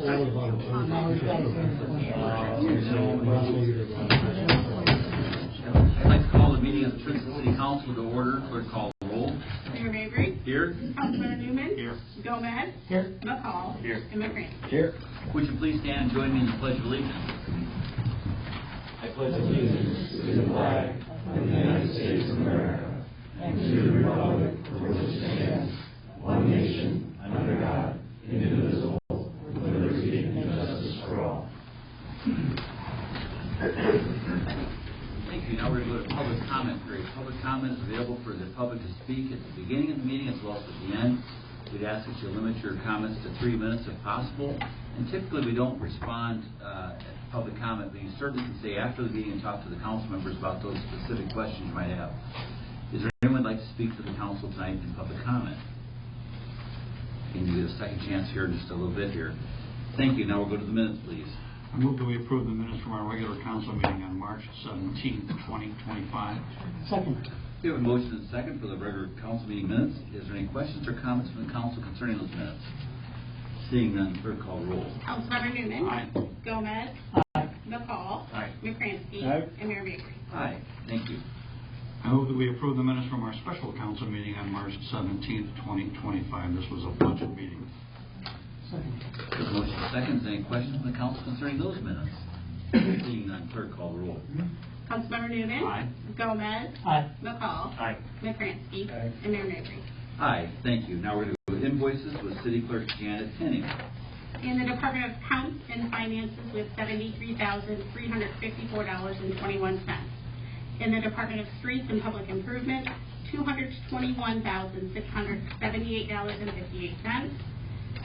I'd like to call the meeting of the Princeton City Council to order. Clerk, call the roll. Mayor Mabry. Here. Councilmember Newman. Here. Gomez. Here. McCall. Here. And McCransky. Here. Would you please stand and join me in the Pledge of Allegiance? I pledge allegiance to the flag of the United States of America and to the republic for which it stands, one nation, under God, indivisible, with liberty and justice for all. Thank you. Now we're going to go to public comment period. Public comment is available for the public to speak at the beginning of the meeting as well as at the end. We'd ask that you limit your comments to 3 minutes if possible. And typically we don't respond at public comment, but you certainly can stay after the meeting and talk to the council members about those specific questions you might have. Is there anyone who'd like to speak to the council tonight in public comment? Can you get a second chance here in just a little bit here? Thank you. Now we'll go to the minutes, please. I move that we approve the minutes from our regular council meeting on March 17th, 2025. Second. We have a motion and a second for the regular council meeting minutes. Is there any questions or comments from the council concerning those minutes? Seeing none, clerk, call roll. Councilmember Newman. Aye. Gomez. Aye. McCall. Aye. McCransky. Aye. And Mayor Mabry. Aye. Thank you. I move that we approve the minutes from our special council meeting on March 17th, 2025. This was a budget meeting. Second. We have a motion and a second. Is there any questions from the council concerning those minutes? Seeing none, clerk, call roll. Councilmember Newman. Aye. Gomez. Aye. McCall. Aye. McCransky. Aye. And Mayor Mabry. Aye. Thank you. Now we're going to go to invoices with City Clerk Janet Henning. In the Department of Accounts and Finances with $73,354.21. In the Department of Streets and Public Improvement, $221,678.58.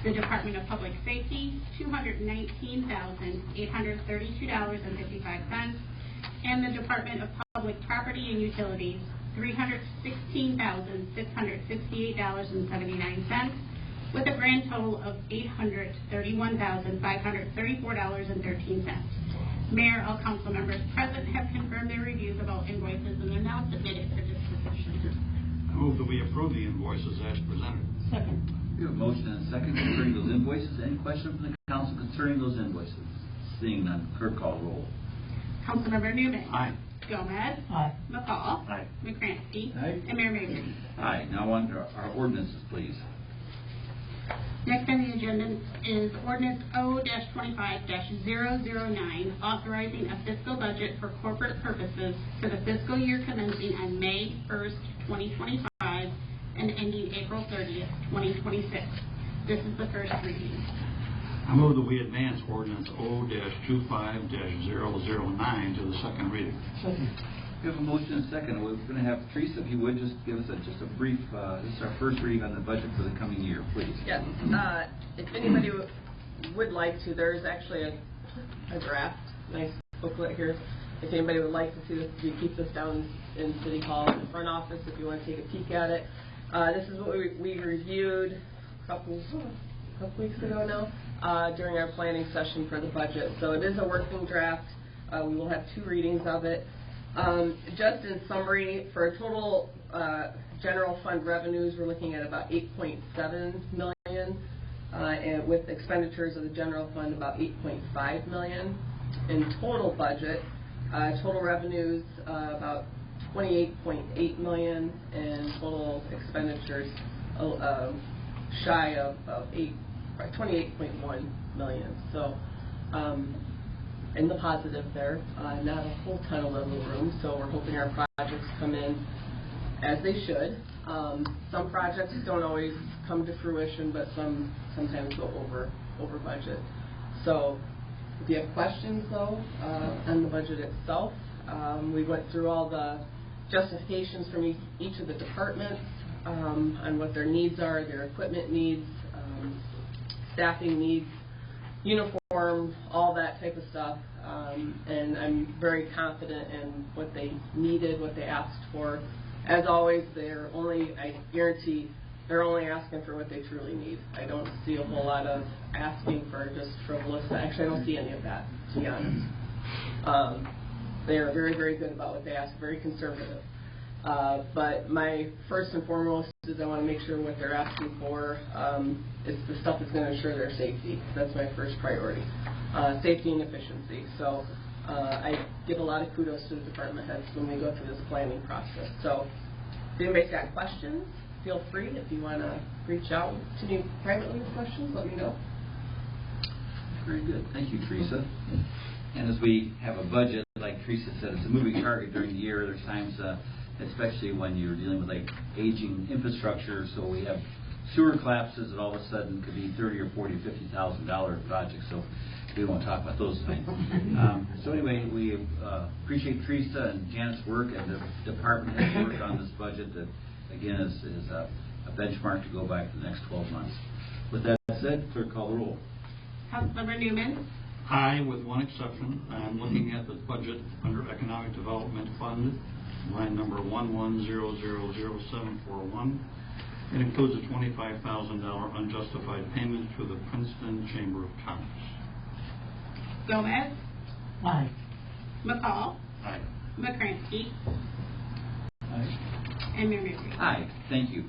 The Department of Public Safety, $219,832.55. And the Department of Public Property and Utilities, $316,668.79, with a grand total of $831,534.13. Mayor, all council members present have confirmed their reviews of all invoices and are now submitted for disposition. I move that we approve the invoices as presented. Second. We have a motion and a second concerning those invoices. Any questions from the council concerning those invoices? Seeing none, clerk, call roll. Councilmember Newman. Aye. Gomez. Aye. McCall. Aye. McCransky. Aye. And Mayor Mabry. Aye. Now on to our ordinances, please. Next on the agenda is Ordinance O-25-009, authorizing a fiscal budget for corporate purposes for the fiscal year commencing on May 1st, 2025, and ending April 30th, 2026. This is the first reading. I move that we advance ordinance O-25-009 to the second reading. Second. We have a motion and a second. We're going to have Teresa, if you would, just give us just a brief, this is our first reading on the budget for the coming year, please. Yes. If anybody would like to, there's actually a draft, nice booklet here. If anybody would like to see this, we keep this down in City Hall in the front office if you want to take a peek at it. This is what we reviewed a couple weeks ago now during our planning session for the budget. So it is a working draft. We will have 2 readings of it. Just in summary, for a total general fund revenues, we're looking at about $8.7 million, and with expenditures of the general fund about $8.5 million. In total budget, total revenues about $28.8 million, and total expenditures shy of $28.1 million. So. In the positive there, not a whole ton of wiggle room, so we're hoping our projects come in as they should. Some projects don't always come to fruition, but sometimes go over budget. So if you have questions, though, on the budget itself, we went through all the justifications from each of the departments on what their needs are, their equipment needs, staffing needs, uniform, all that type of stuff, and I'm very confident in what they needed, what they asked for. As always, I guarantee they're only asking for what they truly need. I don't see a whole lot of asking for just frivolous. Actually, I don't see any of that, to be honest. They are very, very good about what they ask, very conservative. But my first and foremost is I want to make sure what they're asking for is the stuff that's going to ensure their safety. That's my first priority, safety and efficiency. So I give a lot of kudos to the department heads when we go through this planning process. So if anybody's got questions, feel free. If you want to reach out to me privately with questions, let me know. Very good. Thank you, Teresa. And as we have a budget, like Teresa said, it's a moving target during the year. There's times, especially when you're dealing with like aging infrastructure, so we have sewer collapses that all of a sudden could be $30,000 or $40,000, $50,000 projects. So we won't talk about those things. So anyway, we appreciate Teresa and Janet's work and the department head's work on this budget that, again, is a benchmark to go back to the next 12 months. With that said, clerk, call the roll. Councilmember Newman. Aye, with one exception. I'm looking at the budget under Economic Development Fund, line number 110000741. It includes a $25,000 unjustified payment to the Princeton Chamber of Commerce. Gomez. Aye. McCall. Aye. McCransky. Aye. And Mayor Mabry. Aye. Thank you.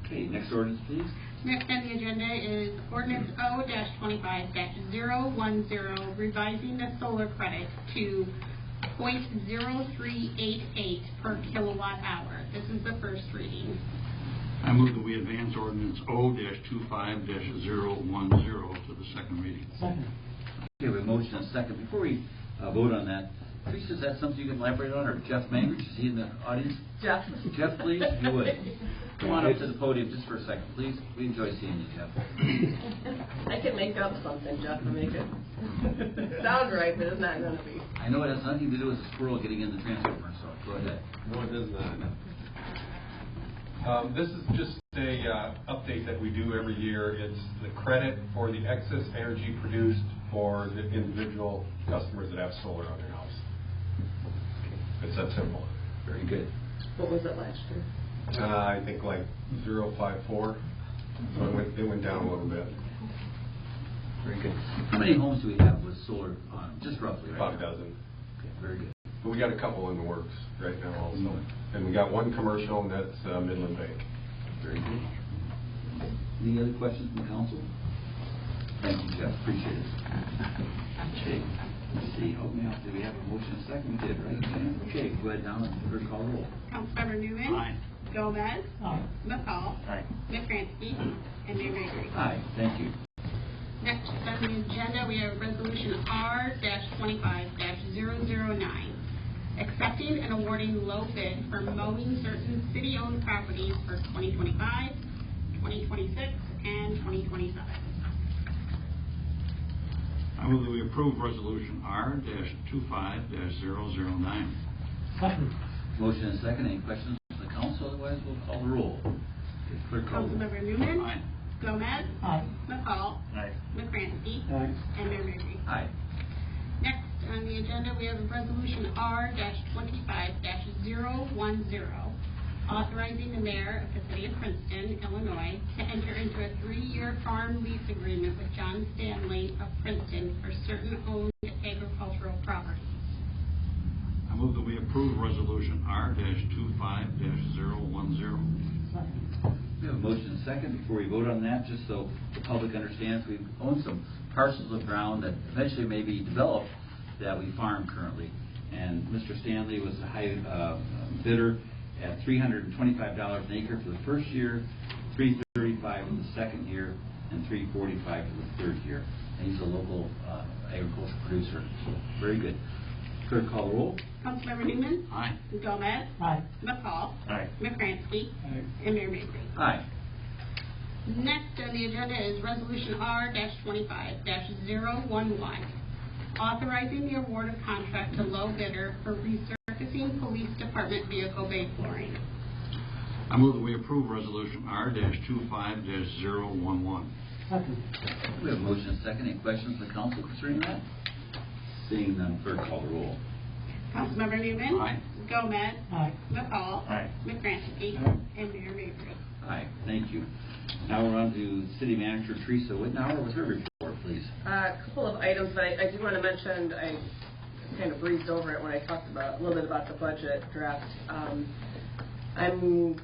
Okay, next ordinance, please. Next on the agenda is Ordinance O-25-010, revising the solar credit to 0.0388 per kilowatt hour. This is the first reading. I move that we advance ordinance O-25-010 to the second reading. Second. Okay, we have a motion and a second. Before we vote on that, Teresa, is that something you can elaborate on, or Jeff Mangridge, is he in the audience? Jeff. Jeff, please, if you would. Come on up to the podium just for a second, please. We enjoy seeing you, Jeff. I can make up something, Jeff, to make it sound right, but it's not going to be. I know it has nothing to do with the squirrel getting in the transformer, so go ahead. No, it does not. This is just a update that we do every year. It's the credit for the excess energy produced for the individual customers that have solar on their house. It's that simple. Very good. What was it last year? I think like 0.54. So it went down a little bit. Very good. How many homes do we have with solar on them? Just roughly, right? About a now? dozen. Okay, very good. But we got a couple in the works right now also. And we got one commercial, and that's Midland Bank. Very good. Any other questions from the council? Thank you, Jeff. Appreciate it. Okay. Let's see. Help me out. Did we have a motion and a second? We did, right? Okay. Go ahead now and clerk call the roll. Councilmember Newman. Aye. Gomez. Aye. McCall. Aye. McCransky. And Mayor Mabry. Aye. Thank you. Next on the agenda, we have Resolution R-25-009, accepting and awarding low bid for mowing certain city-owned properties for 2025, 2026, and 2027. I move that we approve resolution R-25-009. Second. Motion and a second. Any questions from the council? Otherwise, we'll call the roll. Okay, clerk call the roll. Councilmember Newman. Aye. Gomez. Aye. McCall. Aye. McCransky. Aye. And Mayor Mabry. Aye. Next on the agenda, we have Resolution R-25-010, authorizing the mayor of the city of Princeton, Illinois, to enter into a 3-year farm lease agreement with John Stanley of Princeton for certain owned agricultural properties. I move that we approve resolution R-25-010. Second. We have a motion and a second. Before we vote on that, just so the public understands, we own some parcels of ground that eventually may be developed that we farm currently. And Mr. Stanley was the high bidder at $325 an acre for the first year, $335 for the second year, and $345 for the third year. And he's a local agricultural producer. So very good. Clerk, call the roll. Councilmember Newman. Aye. Gomez. Aye. McCall. Aye. McCransky. Aye. And Mayor Mabry. Aye. Next on the agenda is Resolution R-25-011, authorizing the award of contract to low bidder for resurfacing police department vehicle bay flooring. I move that we approve resolution R-25-011. Second. We have a motion and a second. Any questions from the council concerning that? Seeing none, clerk, call the roll. Councilmember Newman. Aye. Gomez. Aye. McCall. Aye. McCransky. Aye. And Mayor Mabry. Aye. Thank you. Now we're on to City Manager Teresa Whitnauer with her report, please. A couple of items, but I do want to mention, I kind of breezed over it when I talked about a little bit about the budget draft. I'm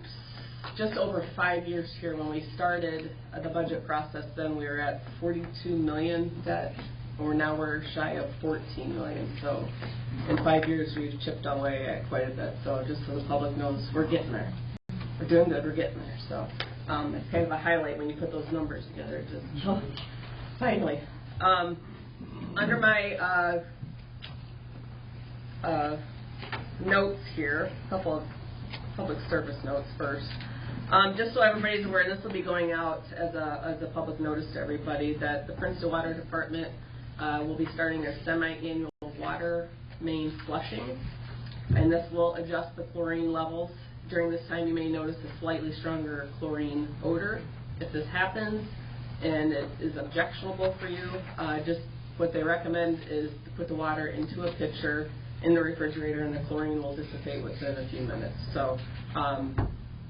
just over 5 years here. When we started the budget process, then we were at 42 million debt, or now we're shy of 14 million. So in 5 years, we've chipped away at quite a bit. So just so the public knows, we're getting there. We're doing good. We're getting there. So it's kind of a highlight when you put those numbers together. Just finally, under my notes here, a couple of public service notes first. Just so everybody's aware, this will be going out as a public notice to everybody that the Princeton Water Department will be starting a semi-annual water main flushing, and this will adjust the chlorine levels. During this time, you may notice a slightly stronger chlorine odor. If this happens and it is objectionable for you, just what they recommend is to put the water into a pitcher in the refrigerator, and the chlorine will dissipate within a few minutes. So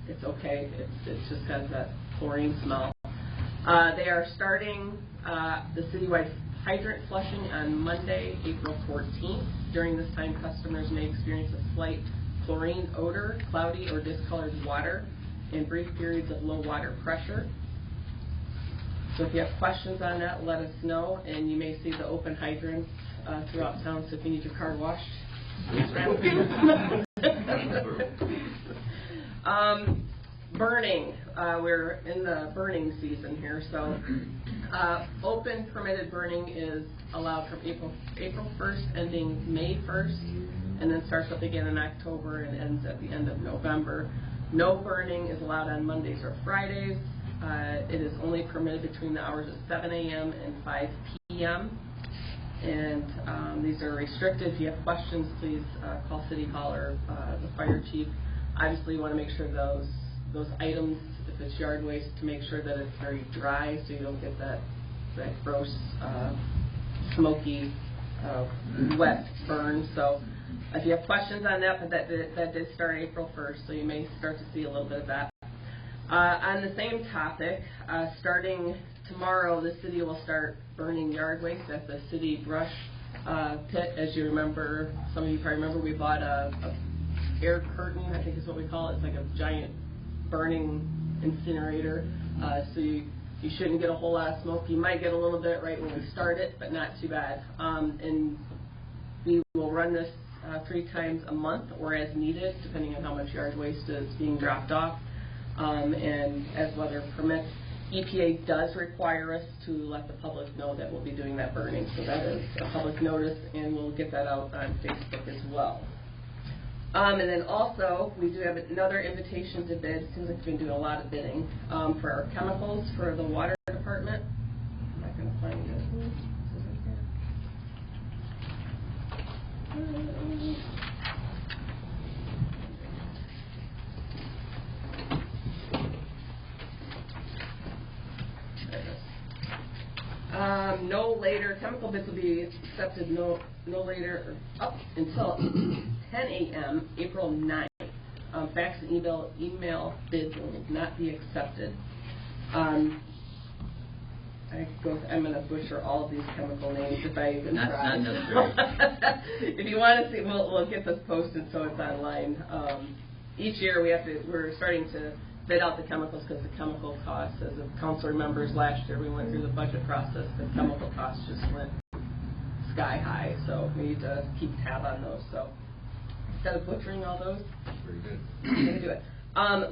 it's okay. It just has that chlorine smell. They are starting the citywide hydrant flushing on Monday, April 14th. During this time, customers may experience a slight chlorine odor, cloudy or discolored water, and brief periods of low water pressure. So if you have questions on that, let us know, and you may see the open hydrants throughout town, so if you need your car washed. Burning. We're in the burning season here, so open permitted burning is allowed from April 1st, ending May 1st, and then starts up again in October and ends at the end of November. No burning is allowed on Mondays or Fridays. It is only permitted between the hours of 7 a.m. and 5 p.m. And these are restricted. If you have questions, please call City Hall or the fire chief. Obviously, you want to make sure those items, if it's yard waste, to make sure that it's very dry so you don't get that gross, smoky, wet burn. So if you have questions on that, but that did start April 1st, so you may start to see a little bit of that. On the same topic, starting tomorrow, the city will start burning yard waste at the city brush pit. As you remember, some of you probably remember, we bought a air curtain, I think is what we call it. It's like a giant burning incinerator. So you shouldn't get a whole lot of smoke. You might get a little bit right when we start it, but not too bad. And we will run this 3 times a month or as needed, depending on how much yard waste is being dropped off. And as weather permits, EPA does require us to let the public know that we'll be doing that burning. So that is a public notice, and we'll get that out on Facebook as well. And then also, we do have another invitation to bid. It seems like we've been doing a lot of bidding for our chemicals for the water department. I'm not going to find it. No later, chemical bids will be accepted no later up until 10 a.m. April 9th. Fax and email bids will not be accepted. I'm going to butcher all of these chemical names if I even try. Not necessary. If you want to see, we'll get this posted so it's online. Each year we're starting to bid out the chemicals because the chemical costs, as the council remembers last year we went through the budget process, the chemical costs just went sky high, so we need to keep tab on those. So instead of butchering all those, Very good. I'm going to do it.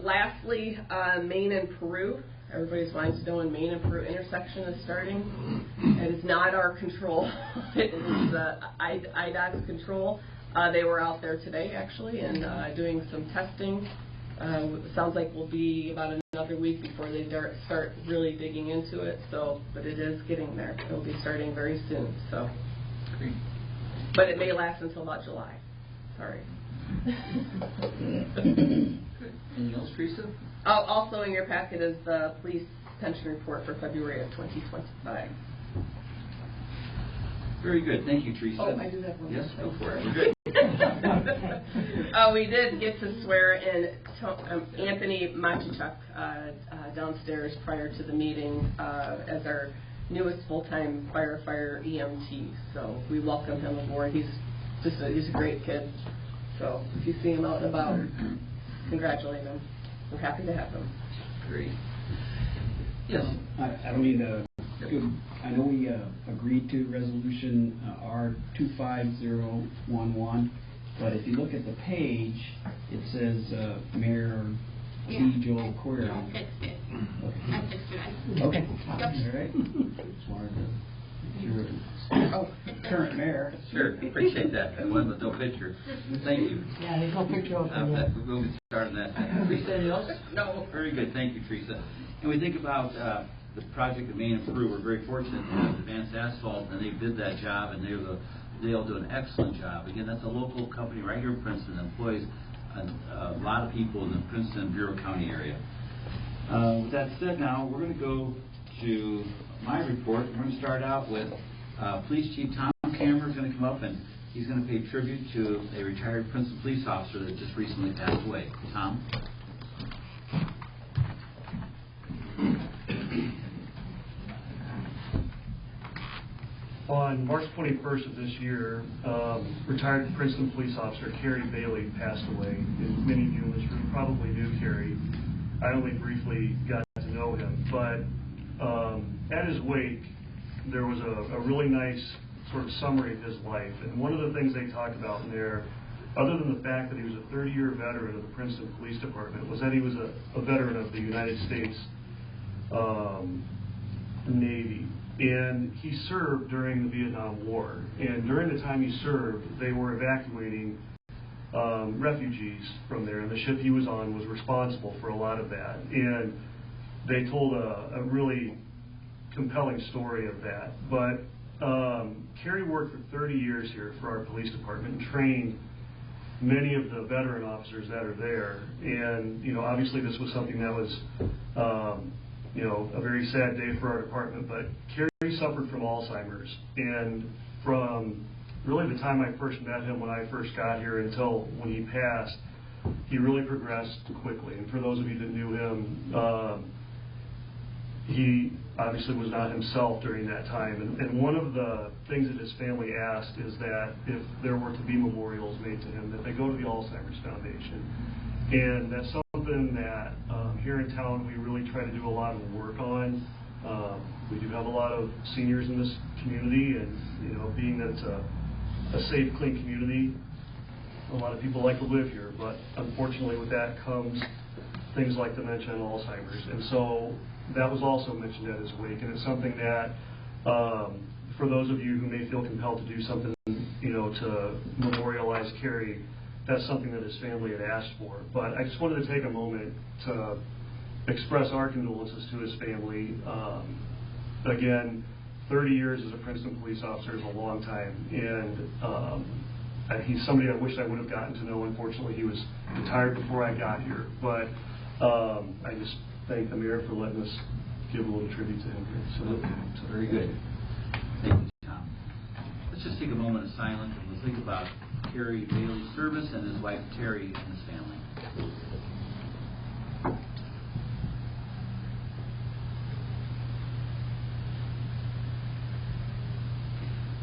Lastly, Main and Peru. Everybody's wanting to know when Main and Peru intersection is starting. It is not our control. It is IDOT's control. They were out there today, actually, and doing some testing. Sounds like we'll be about another week before they start really digging into it. So, but it is getting there. It'll be starting very soon. So, Great. but it may last until about July. Sorry. Anything else, Teresa? Also in your packet is the police pension report for February of 2025. Very good. Thank you, Teresa. Oh, I do have one. Yes, go for it. We're good. We did get to swear in Anthony Machichuk downstairs prior to the meeting as our newest full-time firefighter EMT. So we welcome him aboard. He's a great kid. So if you see him out and about, congratulate him. We're happy to have him. Great. Yes. I don't mean to. I know we agreed to resolution R25011, but if you look at the page, it says Mayor T. Joe Query. I fixed it. I fixed it. Okay. Yep. All right. Just wanted to make sure it was current mayor. Sure, appreciate that. And one with no picture. Thank you. Yeah, there's no picture of him. We'll get started on that. Teresa, anything else? No. Very good. Thank you, Teresa. And we think about the project that Main and Peru. We're very fortunate to have Advanced Asphalt, and they did that job, and they'll do an excellent job. Again, that's a local company right here in Princeton that employs a lot of people in the Princeton and Bureau County area. With that said, now we're going to go to my report. We're going to start out with Police Chief Tom Camber is going to come up, and he's going to pay tribute to a retired Princeton police officer that just recently passed away. Tom? On March 21st of this year, retired Princeton police officer Kerry Bailey passed away. And many of you in this room probably knew Kerry. I only briefly got to know him, but at his wake, there was a really nice sort of summary of his life. And one of the things they talked about in there, other than the fact that he was a 30-year veteran of the Princeton Police Department, was that he was a veteran of the United States Navy. And he served during the Vietnam War. And during the time he served, they were evacuating refugees from there. And the ship he was on was responsible for a lot of that. And they told a really compelling story of that. But Kerry worked for 30 years here for our police department and trained many of the veteran officers that are there. And, you know, obviously this was something that was you know, a very sad day for our department, but Kerry suffered from Alzheimer's. And from really the time I first met him when I first got here until when he passed, he really progressed quickly. And for those of you that knew him, he obviously was not himself during that time. And one of the things that his family asked is that if there were to be memorials made to him, that they go to the Alzheimer's Foundation. And that's something that here in town we really try to do a lot of work on. We do have a lot of seniors in this community, and you know, being that it's a safe, clean community, a lot of people like to live here. But unfortunately, with that comes things like dementia and Alzheimer's, and so that was also mentioned at his wake. And it's something that, for those of you who may feel compelled to do something, you know, to memorialize Kerry, that's something that his family had asked for. But I just wanted to take a moment to express our condolences to his family. Again, 30 years as a Princeton police officer is a long time, and he's somebody I wish I would have gotten to know. Unfortunately, he was retired before I got here. But I just thank the mayor for letting us give a little tribute to him here. So very good. Thank you, Tom. Let's just take a moment of silence and we'll think about Kerry Bailey's service and his wife Terry and his family.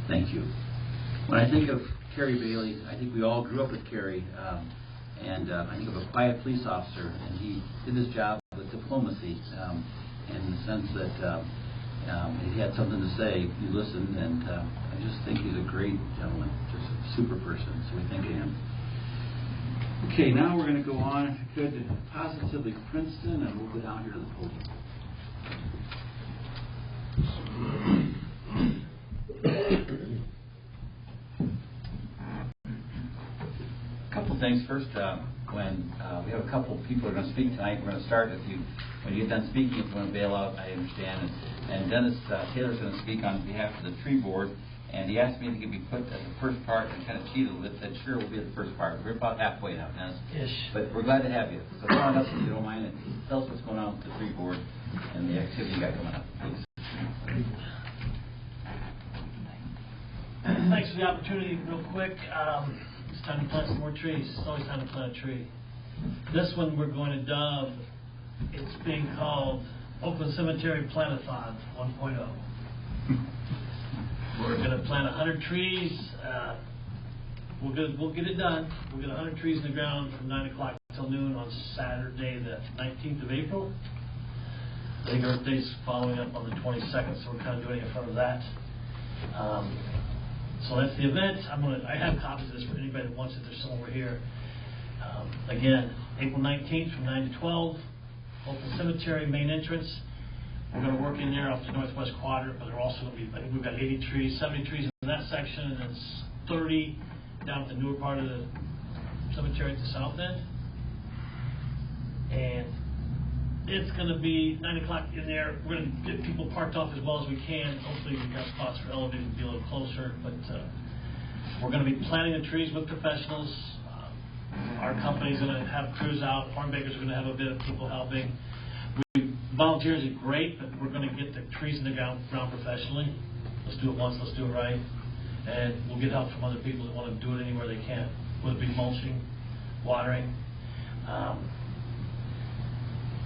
Thank you. When I think of Kerry Bailey, I think we all grew up with Kerry, and I think of a quiet police officer, and he did his job with diplomacy, in the sense that he had something to say, you listened, and I just think he's a great gentleman, just a super person, so we thank him. Okay, now we're going to go on, if you could, positively Princeton, and we'll go down here to the podium. Couple things. First, when we have a couple of people who are going to speak tonight, we're going to start with you. When you get done speaking, if you want to bail out, I understand. And Dennis Taylor's going to speak on behalf of the tree board, and he asked me to be put at the first part, and kind of cheated a little bit, said, sure, we'll be at the first part. We're about halfway now, Dennis. Yes. But we're glad to have you. So come on up if you don't mind, and tell us what's going on with the tree board and the activity you got coming up, please. Thanks for the opportunity. Real quick, it's time to plant some more trees. It's always time to plant a tree. This one we're going to dub. It's being called Oakland Cemetery Plantathon 1.0. We're going to plant 100 trees. We'll get it done. We'll get 100 trees in the ground from 9 o'clock until till noon on Saturday, the 19th of April. I think Earth Day's following up on the 22nd, so we're kind of doing it in front of that. So that's the event. I have copies of this for anybody that wants it. There's some over here. Again, April 19th from 9 to 12, Oakland Cemetery, main entrance. We're going to work in there off the northwest quadrant, but they're also going to be, I think we've got 80 trees, 70 trees in that section, and then 30 down at the newer part of the cemetery at the south end. And it's going to be 9 o'clock in there. We're going to get people parked off as well as we can. Hopefully we've got spots for elevators to be a little closer, but we're going to be planting the trees with professionals. Our company's going to have crews out. Hornbakers are going to have a bit of people helping. Volunteers are great, but we're going to get the trees in the ground professionally. Let's do it once, let's do it right. And we'll get help from other people that want to do it anywhere they can, whether it be mulching, watering.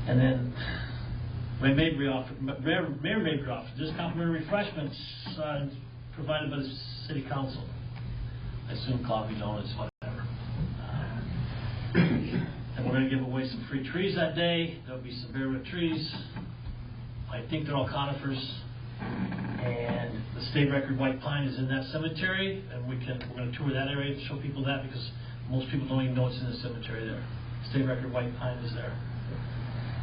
And then Mayor Mabry offered just complimentary refreshments provided by the City Council. I assume coffee, donuts, whatever. And we're going to give away some free trees that day. There'll be some barewood trees. I think they're all conifers. And the state record white pine is in that cemetery, and we're going to tour that area to show people that, because most people don't even know it's in the cemetery there. State record white pine is there.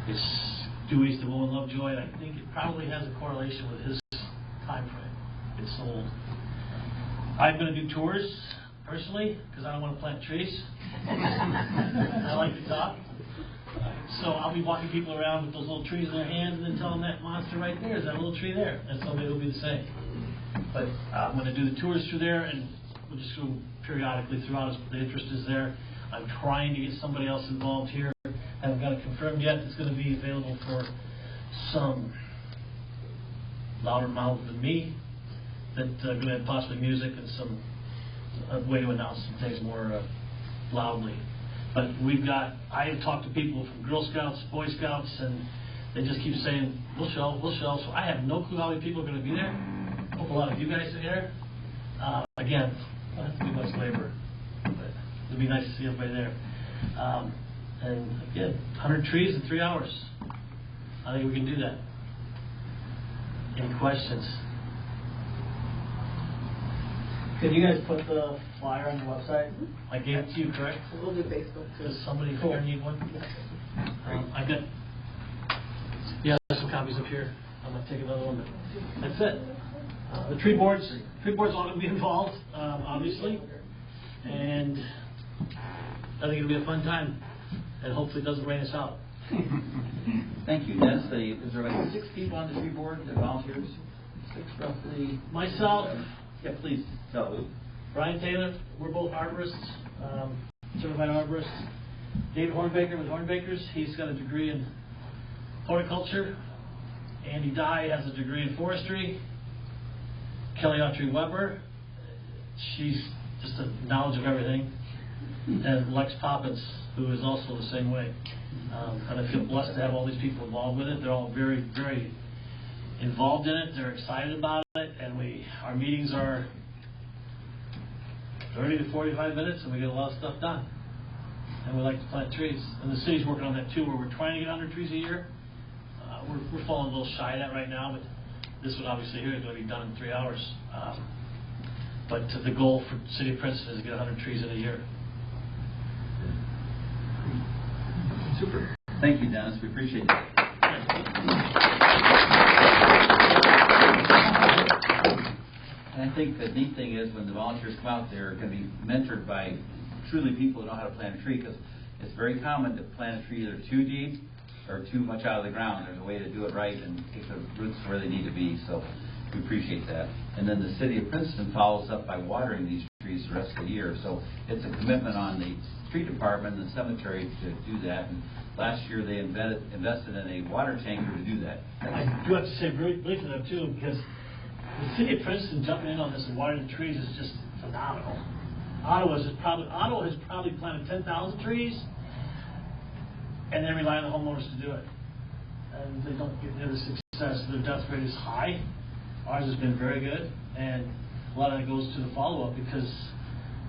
It's due east of Owen Lovejoy, and I think it probably has a correlation with his time frame. It's sold. I'm going to do tours personally because I don't want to plant trees. I like to talk. So I'll be walking people around with those little trees in their hands and then telling them that monster right there is that little tree there. And so maybe it'll be the same. But I'm going to do the tours through there, and we'll just go periodically throughout as the interest is there. I'm trying to get somebody else involved here. I haven't got it confirmed yet. It's going to be available for some louder mouths than me that are going to have possibly music and some way to announce some things more loudly. But I have talked to people from Girl Scouts, Boy Scouts, and they just keep saying, we'll show. So I have no clue how many people are going to be there. Hope a lot of you guys are there. Again, not have to do much labor, but it'd be nice to see everybody there. And again, 100 trees in 3 hours. I think we can do that. Any questions? Could you guys put the flyer on the website? I gave it to you, correct? We'll do Facebook too. Does somebody here need one? I got, there's some copies up here. I'm going to take another one, but that's it. The tree boards all going to be involved, obviously. And I think it'll be a fun time. And hopefully it doesn't rain us out. Thank you, Dennis. Is there like 6 people on the tree board that volunteers? 6 roughly? Myself. Yeah, please tell who. Brian Taylor, we're both arborists, certified arborists. David Hornbaker with Hornbakers, he's got a degree in horticulture. Andy Dye has a degree in forestry. Kelly Autry-Weber, she's just a knowledge of everything. And Lex Poppins, who is also the same way. And I feel blessed to have all these people involved with it. They're all very, very involved in it. They're excited about it. And our meetings are 30 to 45 minutes, and we get a lot of stuff done. And we like to plant trees. And the city's working on that too, where we're trying to get 100 trees a year. We're falling a little shy of that right now, but this one obviously here is going to be done in 3 hours. But the goal for the city of Princeton is to get 100 trees in a year. Super. Thank you, Dennis. We appreciate that. And I think the neat thing is when the volunteers come out, they're going to be mentored by truly people who know how to plant a tree, because it's very common to plant a tree either too deep or too much out of the ground. There's a way to do it right and take the roots where they need to be. So we appreciate that. And then the city of Princeton follows up by watering these trees the rest of the year. So it's a commitment on the street department and the cemetery to do that. And last year they invested in a water tanker to do that. I do have to say very briefly though too, because the city of Princeton jumping in on this and watering the trees is just phenomenal. Ottawa has probably planted 10,000 trees, and they rely on the homeowners to do it. And they don't get near the success. Their death rate is high. Ours has been very good, and a lot of that goes to the follow-up because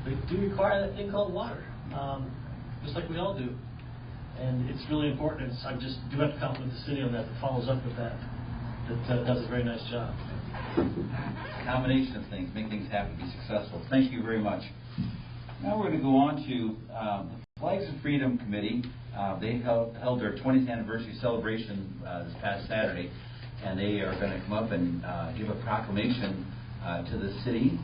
they do require that thing called water, just like we all do. And it's really important. I just do have to compliment the city on that follows up with that. That does a very nice job. Combination of things, make things happen, be successful. Thank you very much. Now we're going to go on to the Flags of Freedom Committee. They held their 20th anniversary celebration this past Saturday, and they are going to come up and give a proclamation to the city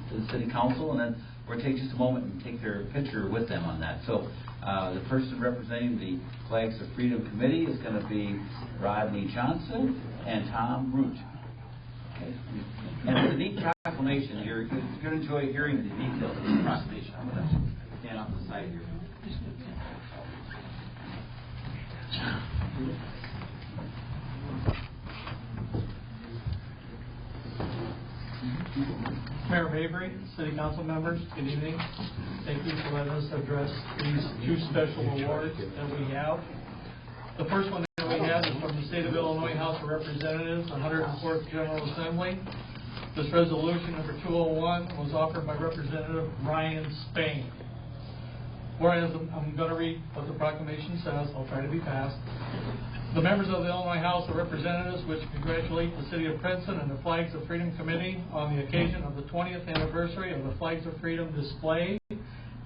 council, and then we're going to take just a moment and take their picture with them on that. So the person representing the Flags of Freedom Committee is going to be Rodney Johnson and Tom Root. Okay. And it's a neat proclamation. You're going to enjoy hearing the details of the proclamation. I'm going to stand off the side here. Mayor Mabry, City Council members, good evening. Thank you for letting us address these two special awards that we have. The first one that we have is from the State of Illinois House of Representatives, 104th General Assembly. This resolution, number 201, was offered by Representative Ryan Spain. Whereas, I'm going to read what the proclamation says. I'll try to be fast. The members of the Illinois House of Representatives wish to congratulate the City of Princeton and the Flags of Freedom Committee on the occasion of the 20th anniversary of the Flags of Freedom display.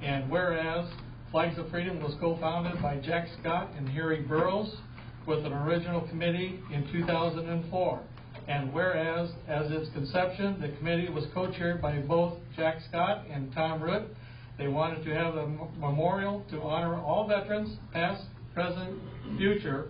And whereas Flags of Freedom was co-founded by Jack Scott and Harry Burroughs with an original committee in 2004. And whereas, as its conception, the committee was co-chaired by both Jack Scott and Tom Root, they wanted to have a memorial to honor all veterans, past, present, future,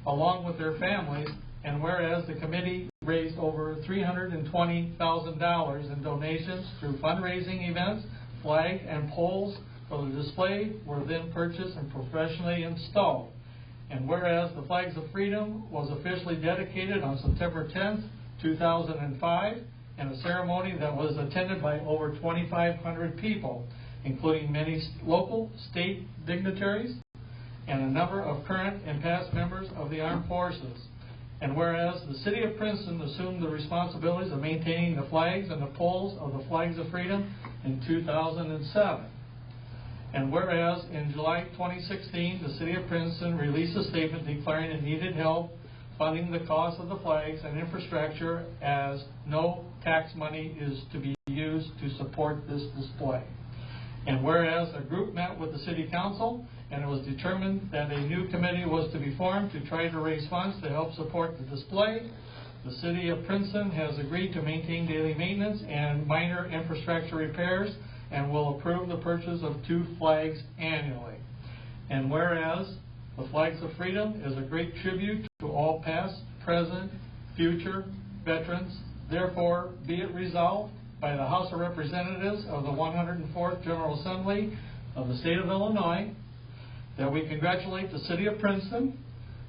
along with their families. And whereas the committee raised over $320,000 in donations through fundraising events, flag and poles for the display were then purchased and professionally installed. And whereas the Flags of Freedom was officially dedicated on September 10th, 2005, in a ceremony that was attended by over 2,500 people, including many local, state dignitaries, and a number of current and past members of the armed forces. And whereas the City of Princeton assumed the responsibilities of maintaining the flags and the poles of the Flags of Freedom in 2007. And whereas in July 2016, the City of Princeton released a statement declaring it needed help funding the cost of the flags and infrastructure, as no tax money is to be used to support this display. And whereas a group met with the City Council, and it was determined that a new committee was to be formed to try to raise funds to help support the display, the City of Princeton has agreed to maintain daily maintenance and minor infrastructure repairs, and will approve the purchase of 2 flags annually. And whereas the Flags of Freedom is a great tribute to all past, present, future veterans, therefore be it resolved by the House of Representatives of the 104th General Assembly of the State of Illinois that we congratulate the City of Princeton,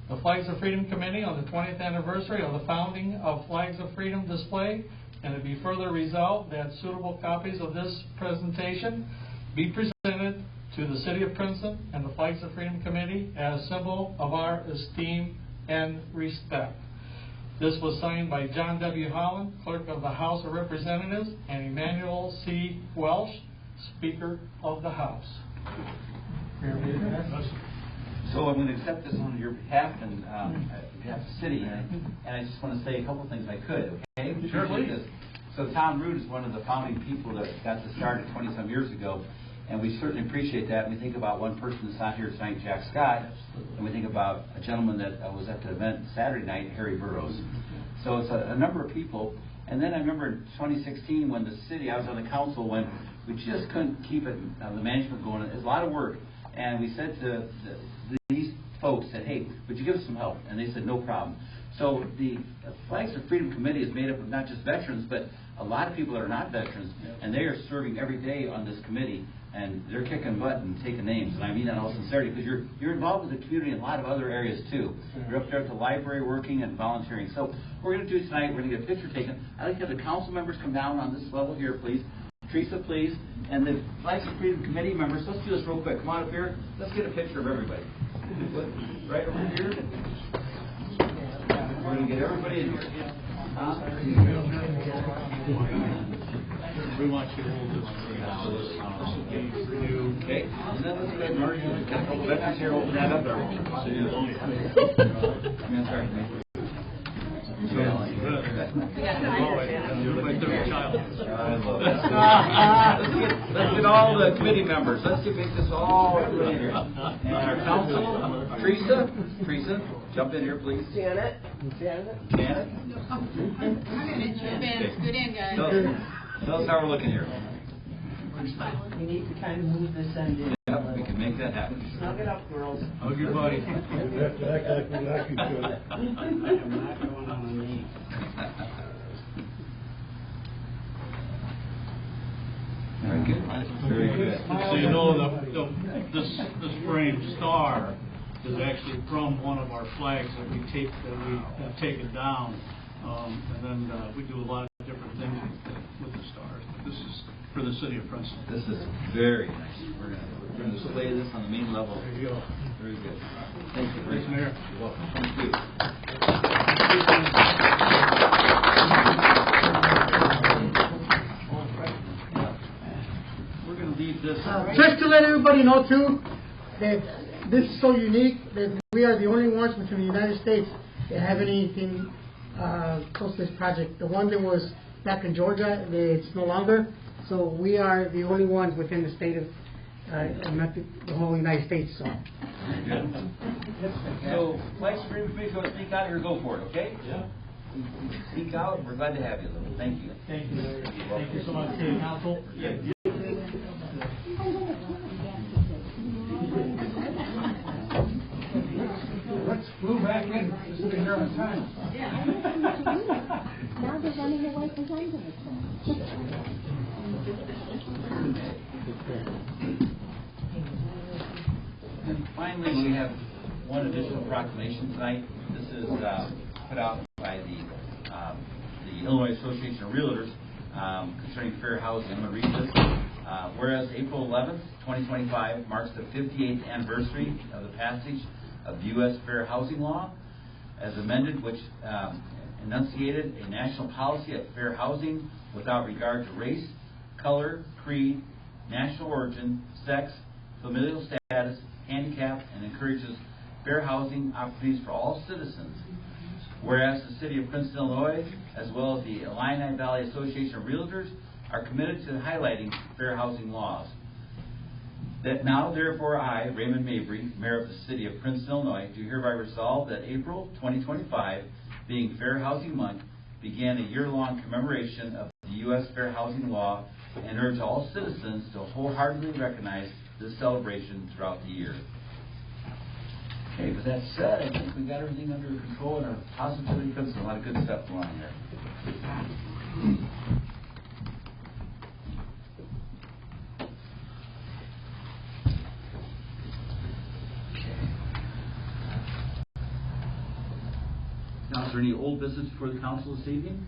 the Flags of Freedom Committee on the 20th anniversary of the founding of Flags of Freedom display, and it be further resolved that suitable copies of this presentation be presented to the City of Princeton and the Flags of Freedom Committee as symbol of our esteem and respect. This was signed by John W. Holland, Clerk of the House of Representatives, and Emmanuel C. Welsh, Speaker of the House. So I'm going to accept this on your behalf and on behalf of the city, and I just want to say a couple things I could, okay? Sure, please. So Tom Root is one of the founding people that got this started 20-some years ago, and we certainly appreciate that. We think about one person that's not here tonight, Jack Scott, and we think about a gentleman that was at the event Saturday night, Harry Burroughs. So it's a number of people. And then I remember in 2016 when the city, I was on the council when we just couldn't keep it, the management going. It was a lot of work. And we said to these folks, said, hey, would you give us some help? And they said, no problem. So the Flags of Freedom Committee is made up of not just veterans, but a lot of people that are not veterans, and they are serving every day on this committee, and they're kicking butt and taking names. And I mean that in all sincerity, because you're involved with the community in a lot of other areas too. You're up there at the library working and volunteering. So what we're going to do tonight, we're going to get a picture taken. I'd like to have the council members come down on this level here, please. Teresa, please. And the Flags of Freedom Committee members, let's do this real quick. Come on up here. Let's get a picture of everybody. Right over here. We're going to get everybody in here. We want you to hold this for you. Okay, and then let's go ahead, Mark, got a couple veterans here, open that up. You're my third child. Let's get all the committee members. Let's make this all everybody here. And our council, Teresa, jump in here, please. Janet. Janet. Good in, guys. Tell us how we're looking here. You need to kind of move this end in. Yep, we can make that happen. Snug it up, girls. Hug your buddy. I am not going on a knee. Very good. Very good. So you know this frame star is actually from one of our flags that we have taken down, and then we do a lot of different things with the stars. But this is for the city of Princeton. This is very nice. We're going to display this on the main level. There you go. Very good. Thank you. Thanks, Mayor. You're welcome. Thank you. We're going to leave this. Just to let everybody know too, that this is so unique that we are the only ones within the United States that have anything close to this project. The one that was back in Georgia, it's no longer. So we are the only ones within the state of, not the whole United States. So, Mike, please go speak out here. Go for it, okay? Yeah. Speak out. We're glad to have you. Thank you. Thank you. Thank you so much, City Council. Let's move back in. This is here on time. Now they're running away from time. And finally, we have one additional proclamation tonight. This is put out by the Illinois Association of Realtors concerning fair housing. I'm going to read this. Whereas April 11th, 2025 marks the 58th anniversary of the passage of the U.S. Fair Housing Law, as amended, which enunciated a national policy of fair housing without regard to race, color, creed, national origin, sex, familial status, handicap, and encourages fair housing opportunities for all citizens. Whereas the City of Princeton, Illinois, as well as the Illini Valley Association of Realtors, are committed to highlighting fair housing laws. That now, therefore, I, Raymond Mabry, Mayor of the City of Princeton, Illinois, do hereby resolve that April 2025, being Fair Housing Month, began a year-long commemoration of the U.S. Fair Housing Law and urge all citizens to wholeheartedly recognize this celebration throughout the year. Okay, with that said, I think we got everything under control and our positivity comes a lot of good stuff going on there. Now, is there any old business for the council this evening?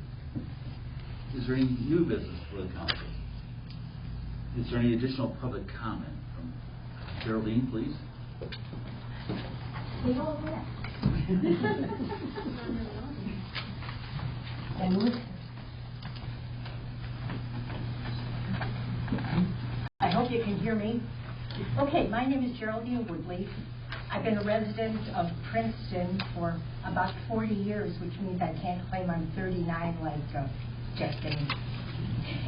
Is there any new business for the council? Is there any additional public comment from Geraldine, please? I hope you can hear me. Okay, my name is Geraldine Woodley. I've been a resident of Princeton for about 40 years, which means I can't claim I'm 39 like Jeff Denny.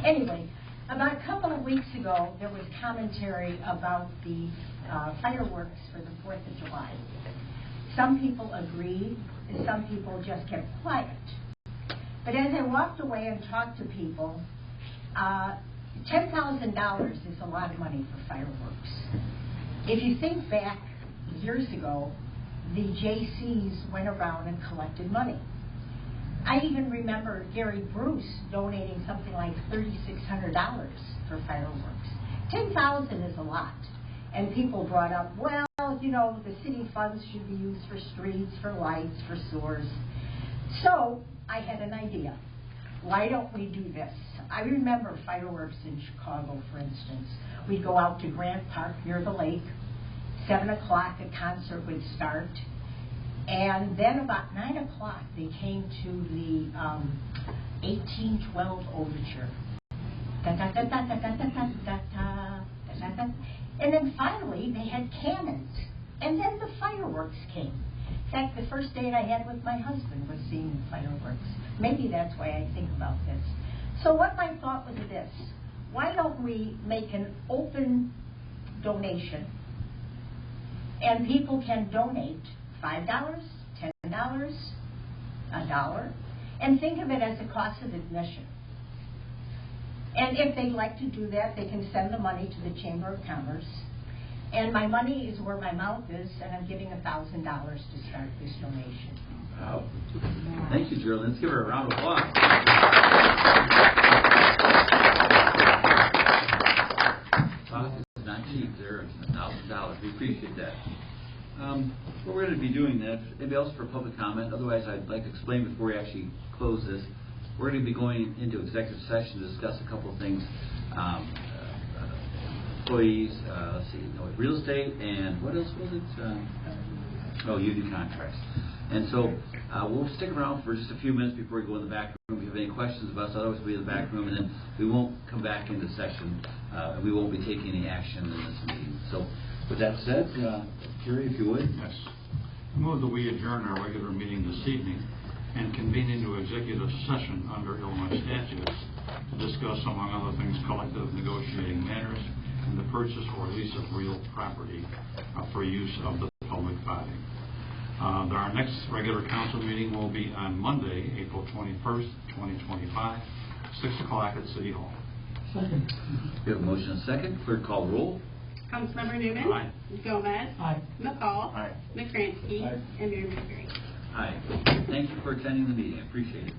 Anyway, about a couple of weeks ago, there was commentary about the fireworks for the 4th of July. Some people agreed, and some people just kept quiet. But as I walked away and talked to people, $10,000 is a lot of money for fireworks. If you think back years ago, the JCs went around and collected money. I even remember Gary Bruce donating something like $3,600 for fireworks. $10,000 is a lot. And people brought up, well, you know, the city funds should be used for streets, for lights, for sewers. So I had an idea. Why don't we do this? I remember fireworks in Chicago, for instance. We'd go out to Grant Park near the lake. 7 o'clock, a concert would start. And then about 9 o'clock, they came to the 1812 Overture. da-da-da-da-da-da-da-da-da, da-da-da. And then finally, they had cannons. And then the fireworks came. In fact, the first date I had with my husband was seeing the fireworks. Maybe that's why I think about this. So what my thought was this: why don't we make an open donation, and people can donate $5, $10, $1, and think of it as a cost of admission. And if they'd like to do that, they can send the money to the Chamber of Commerce. And my money is where my mouth is, and I'm giving $1,000 to start this donation. Wow. Thank you, Geraldine. Let's give her a round of applause. Wow, it's not cheap. They're $1,000. We appreciate that. What we're going to be doing that, anybody else for public comment? Otherwise, I'd like to explain before we actually close this. We're going to be going into executive session to discuss a couple of things. Employees, let's see, real estate, and what else was it? Union contracts. And so we'll stick around for just a few minutes before we go in the back room. If you have any questions about us, otherwise we'll be in the back room, and then we won't come back into session. And we won't be taking any action in this meeting. So with that said, Jerry, if you would. Yes. I move that we adjourn our regular meeting this evening and convene into executive session under Illinois statutes to discuss, among other things, collective negotiating matters and the purchase or lease of real property for use of the public body. Our next regular council meeting will be on Monday, April 21st, 2025, 6 o'clock at City Hall. Second. We have a motion and a second. Clerk call roll. Councilmember Newman. Aye. Gomez. Aye. McCall. Aye. McCrankey. Aye. And Mayor Mayberry. Aye. Thank you for attending the meeting. I appreciate it.